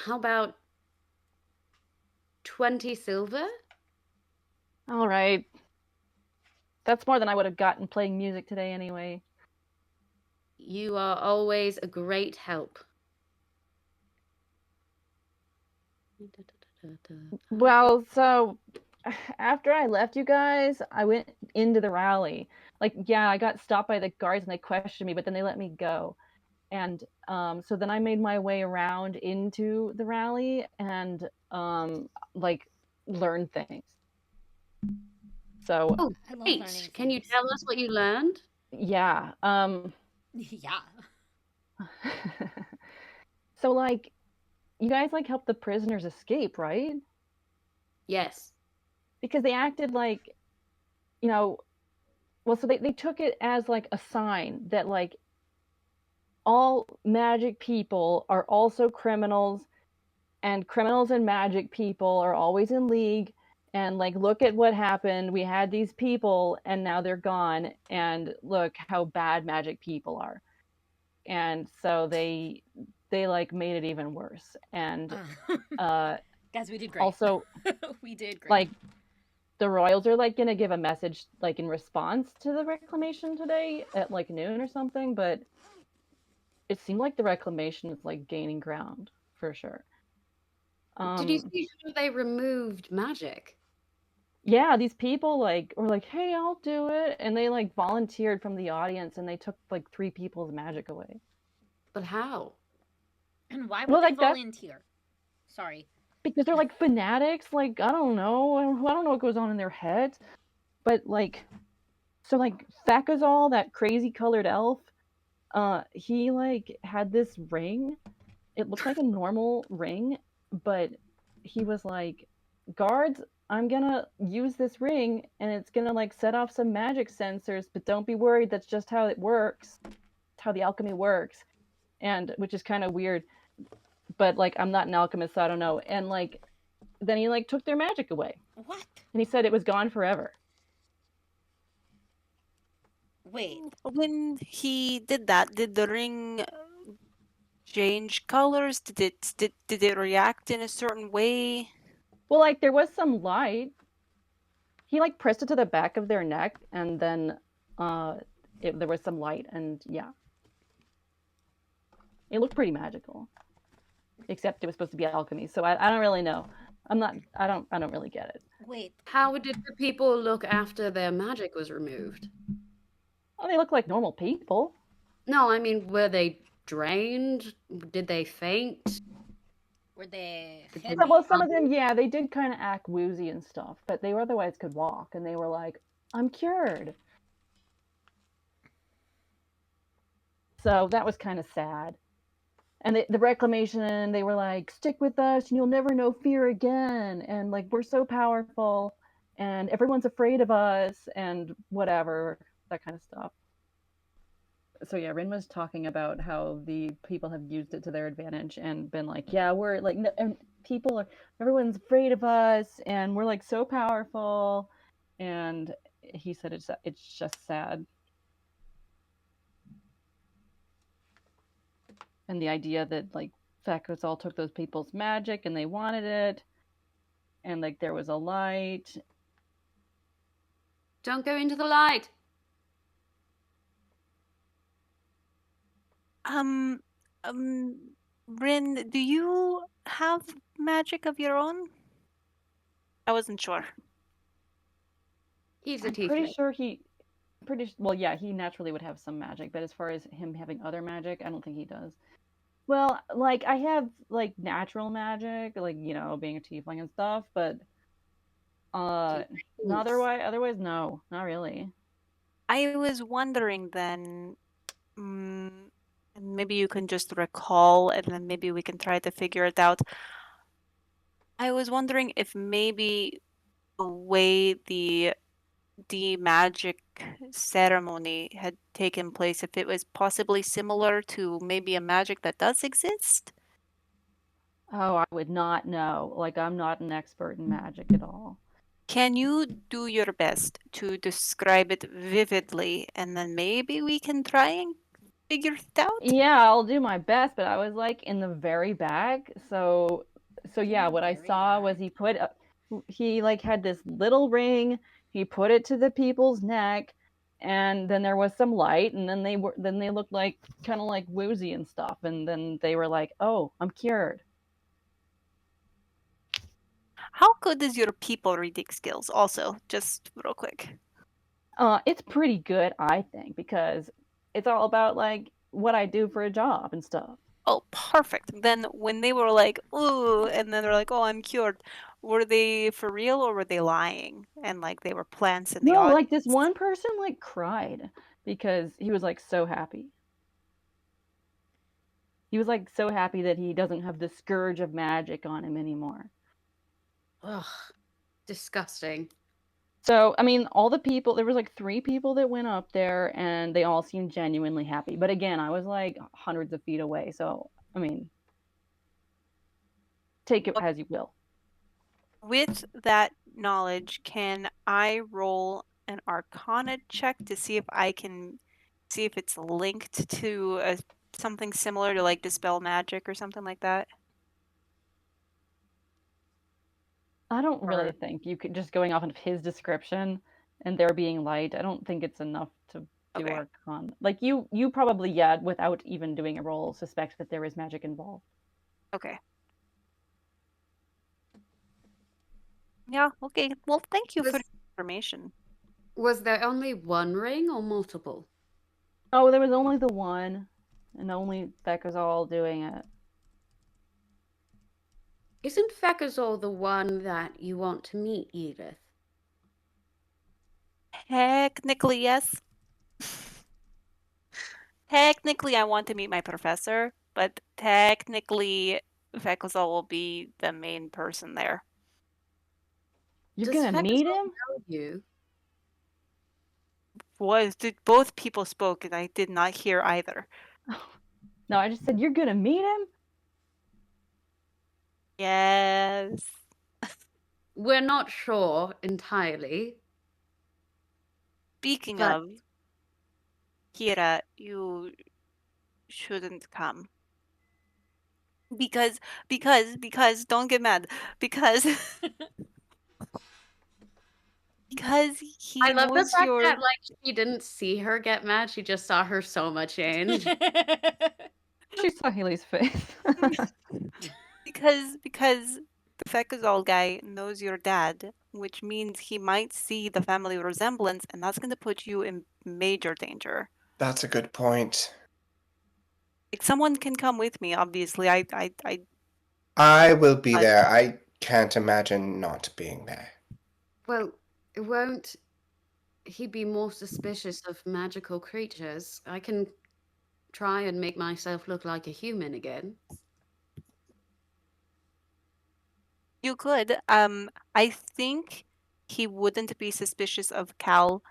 about 20 silver? All right. That's more than I would have gotten playing music today anyway. You are always a great help. Well, so after I left you guys, I went into the rally. Like, yeah, I got stopped by the guards and they questioned me, but then they let me go. And so then I made my way around into the rally and like learn things. So Oh, I love great. learning Can you things. tell us what you learned? yeah. Yeah. So like, you guys like helped the prisoners escape, right? Yes. Because they acted like, you know, well, so they took it as like a sign that like all magic people are also criminals, and criminals and magic people are always in league, and like, look at what happened, we had these people and now they're gone, and look how bad magic people are. And so they like made it even worse. And Guys, we did great. also We did great. like, the royals are like gonna give a message like in response to the reclamation today at like noon or something, but it seemed like the reclamation is like gaining ground for sure. Did you see how they removed magic? Yeah, these people like were like, hey, I'll do it, and they like volunteered from the audience, and they took like 3 people's magic away. But how? And why would Well, they like, that volunteer? Sorry. because they're like fanatics, like, I don't know what goes on in their heads, but like, so like Thakazal, that crazy colored elf, he like had this ring. It looked like a normal ring, but he was like, guards, I'm gonna use this ring and it's gonna like set off some magic sensors, but don't be worried, that's just how it works. It's how the alchemy works. And which is kind of weird, but like, I'm not an alchemist, so I don't know. And like, then he like took their magic away. What? And he said it was gone forever. Wait. When he did that, did the ring change colors? Did it react in a certain way? Well, like, there was some light. He like pressed it to the back of their neck, and then there was some light, and yeah, it looked pretty magical. Except it was supposed to be alchemy, so I don't really know. I don't really get it. Wait. How did the people look after their magic was removed? Oh, they look like normal people. No, I mean, were they drained? Did they faint? Were they Did heavy? Well, some of them, yeah, they did kind of act woozy and stuff, but they otherwise could walk, and they were like, I'm cured. So that was kind of sad. And the reclamation, they were like, stick with us and you'll never know fear again, and like, we're so powerful and everyone's afraid of us and whatever, that kind of stuff. So yeah, Rin was talking about how the people have used it to their advantage and been like, yeah, we're like, and everyone's afraid of us and we're like so powerful. And he said it's just sad. And the idea that like Thakazal took those people's magic and they wanted it, and like there was a light. Don't go into the light. Rin, do you have magic of your own? I wasn't sure. He's a I'm tiefling. well, yeah, he naturally would have some magic, but as far as him having other magic, I don't think he does. Well, like, I have like natural magic, like, you know, being a tiefling and stuff, but otherwise no, not really. I was wondering then, and maybe you can just recall and then maybe we can try to figure it out. I was wondering if maybe the way the magic ceremony had taken place, if it was possibly similar to maybe a magic that does exist. Oh, I would not know. Like, I'm not an expert in magic at all. Can you do your best to describe it vividly, and then maybe we can try and figure it out? Yeah, I'll do my best, but I was like in the very back, so yeah, what I saw was he like had this little ring, he put it to the people's neck, and then there was some light, and then they looked like kind of like woozy and stuff, and then they were like, oh, I'm cured. How good is your people reading skills? Also, just real quick. It's pretty good, I think, because it's all about like what I do for a job and stuff. Oh, perfect. Then when they were like, ooh, and then they're like, oh, I'm cured. were they for real or were they lying? And like they were plants in the No, audience? like this one person like cried because he was like so happy. He was like so happy that he doesn't have the scourge of magic on him anymore. Ugh, disgusting. So, I mean, all the people, there was like 3 people that went up there and they all seemed genuinely happy. But again, I was like hundreds of feet away. So, I mean, take it as you will. With that knowledge, can I roll an Arcana check to see if I can see if it's linked to something similar to like dispel magic or something like that? I don't really Or- think you could, just going off of his description and there being light, I don't think it's enough to do Okay. Arcana. Like you probably, yeah, without even doing a roll, suspect that there is magic involved. Okay. Yeah, okay. Well, thank you for the information. Was there only one ring or multiple? Oh, there was only the one, and only Thekazal doing it. Isn't Fekazol the one that you want to meet, Edith? Technically, yes. Technically, I want to meet my professor, but technically, Fekosal will be the main person there. You're Does gonna meet Fekazol him? know you? Both people spoke, and I did not hear either. No, I just said you're gonna meet him. Yes. We're not sure entirely. Speaking But- of, Kira, you shouldn't come. Because, don't get mad. Because he I love the knows fact your... that like she didn't see her get mad, she just saw her soma change. She saw Haley's face. Because the Fekazal guy knows your dad, which means he might see the family resemblance, and that's going to put you in major danger. That's a good point. Like, someone can come with me, obviously. I will be But- there. I can't imagine not being there. Well, won't he be more suspicious of magical creatures? I can try and make myself look like a human again. You could. I think he wouldn't be suspicious of Cal,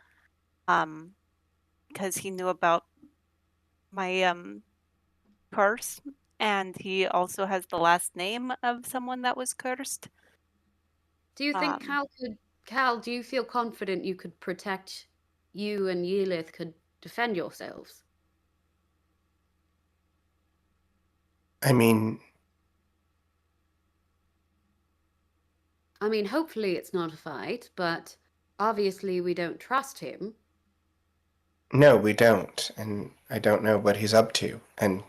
because he knew about my curse, and he also has the last name of someone that was cursed. Do you think Cal, do you feel confident you could protect you and Yelith could defend yourselves? I mean, Hopefully it's not a fight, but obviously we don't trust him. no, we don't. And I don't know what he's up to. And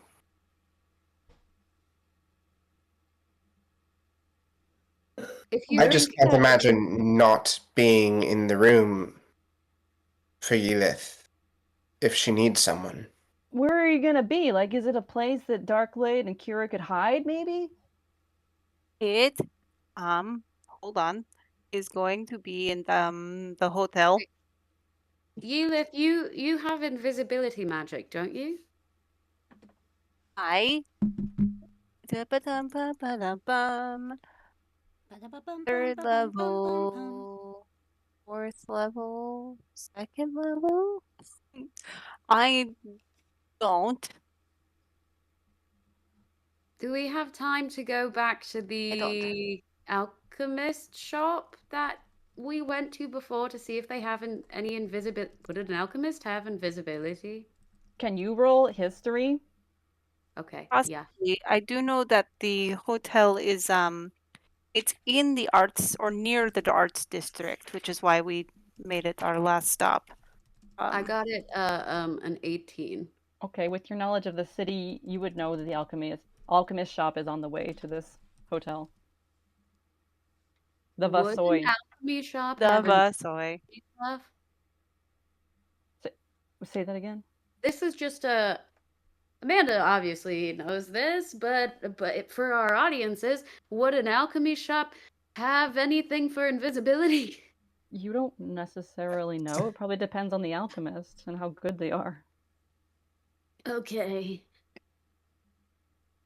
If you I just think can't that- imagine not being in the room for Yelith if she needs someone. Where are you gonna be? Like, is it a place that Darkblade and Kira could hide, maybe? It, hold on, is going to be in the hotel. Yelith, you have invisibility magic, don't you? I. Ba-ba-dum-ba-ba-dum-bum. Third level, fourth level, second level. I don't. Do we have time to go back to the alchemist shop that we went to before to see if they have any invisibility? Would an alchemist have invisibility? Can you roll history? Okay, yeah. Possibly. I do know that the hotel is it's in the arts or near the arts district, which is why we made it our last stop. I got it an 18. Okay, with your knowledge of the city, you would know that the alchemist shop is on the way to this hotel. The Would Vasoy. an alchemy shop The have Vasoy. stuff? Say that again. This is just Amanda obviously knows this, but for our audiences, would an alchemy shop have anything for invisibility? You don't necessarily know. It probably depends on the alchemist and how good they are. Okay.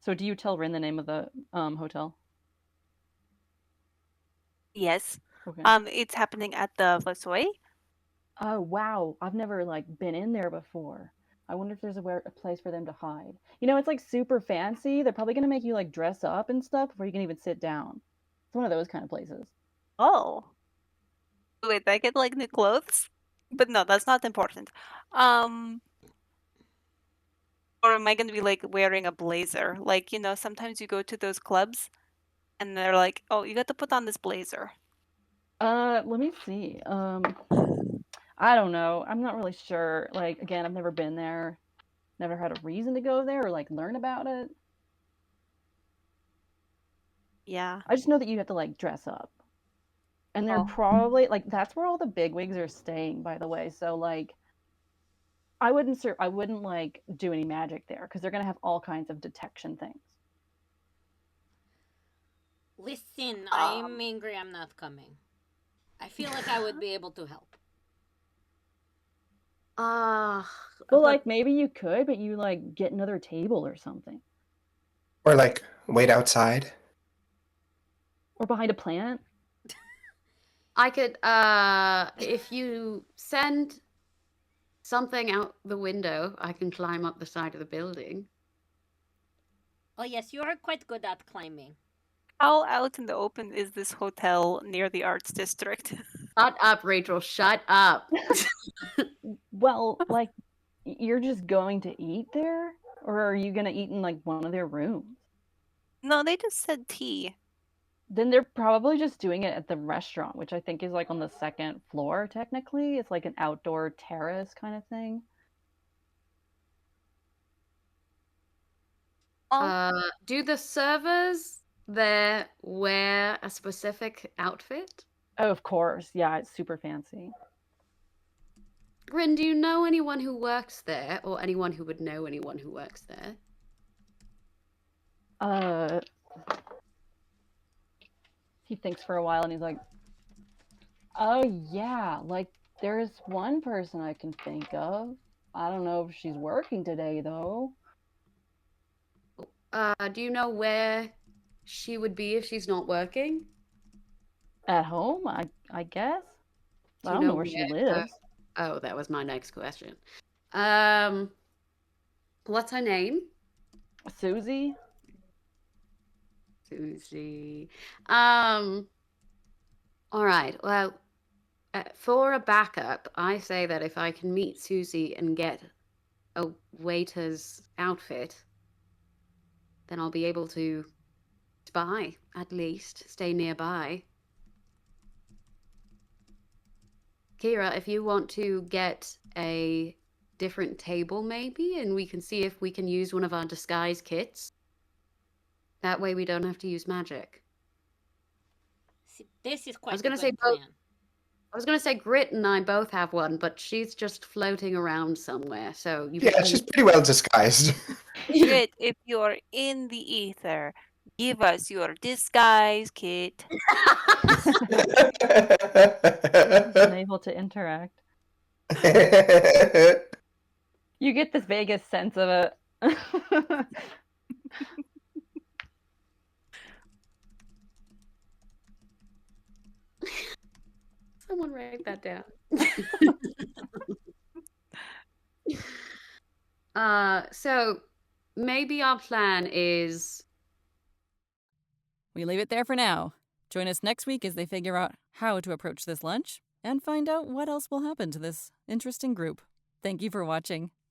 So do you tell Rin the name of the hotel? Yes. Okay. It's happening at the Tswi. Oh, wow. I've never, been in there before. I wonder if there's a place for them to hide. You know, it's, super fancy. They're probably going to make you, dress up and stuff before you can even sit down. It's one of those kind of places. Oh. Wait, I get new clothes? But no, that's not important. Or am I gonna be wearing a blazer? Sometimes you go to those clubs and they're like, "Oh, you got to put on this blazer." Let me see. I don't know. I'm not really sure. Again, I've never been there. Never had a reason to go there or learn about it. Yeah. I just know that you have to dress up. And they're Oh. probably that's where all the bigwigs are staying, by the way. So I wouldn't do any magic there because they're gonna have all kinds of detection things. Listen, I'm angry I'm not coming. I feel like I would be able to help. Well, But maybe you could, but you get another table or something. Or wait outside. Or behind a plant. I could, if you send something out the window, I can climb up the side of the building. Oh yes, you are quite good at climbing. How out in the open is this hotel near the arts district? Shut up, Rachel. Shut up. Well, you're just going to eat there? Or are you gonna eat in one of their rooms? No, they just said tea. Then they're probably just doing it at the restaurant, which I think is on the second floor, technically. It's an outdoor terrace kind of thing. Do the servers there wear a specific outfit? Oh, of course. Yeah, it's super fancy. Rin, do you know anyone who works there, or anyone who would know anyone who works there? He thinks for a while and he's like, oh yeah, there's one person I can think of. I don't know if she's working today though. Do you know where she would be if she's not working? At home, I guess. I don't know where she lives. Oh, that was my next question. What's her name? Susie. Susie. All right. Well, for a backup, I say that if I can meet Susie and get a waiter's outfit, then I'll be able to spy, at least, stay nearby. Kira, if you want to get a different table, maybe, and we can see if we can use one of our disguise kits. That way we don't have to use magic. See, this is quite I was gonna a say good plan. I was going to say Grit and I both have one, but she's just floating around somewhere, so you Yeah, she's pretty well disguised. Grit, if you're in the ether, give us your disguise kit. Unable to interact. You get this vaguest sense of it. Someone write that down. So maybe our plan is... We leave it there for now. Join us next week as they figure out how to approach this lunch and find out what else will happen to this interesting group. Thank you for watching.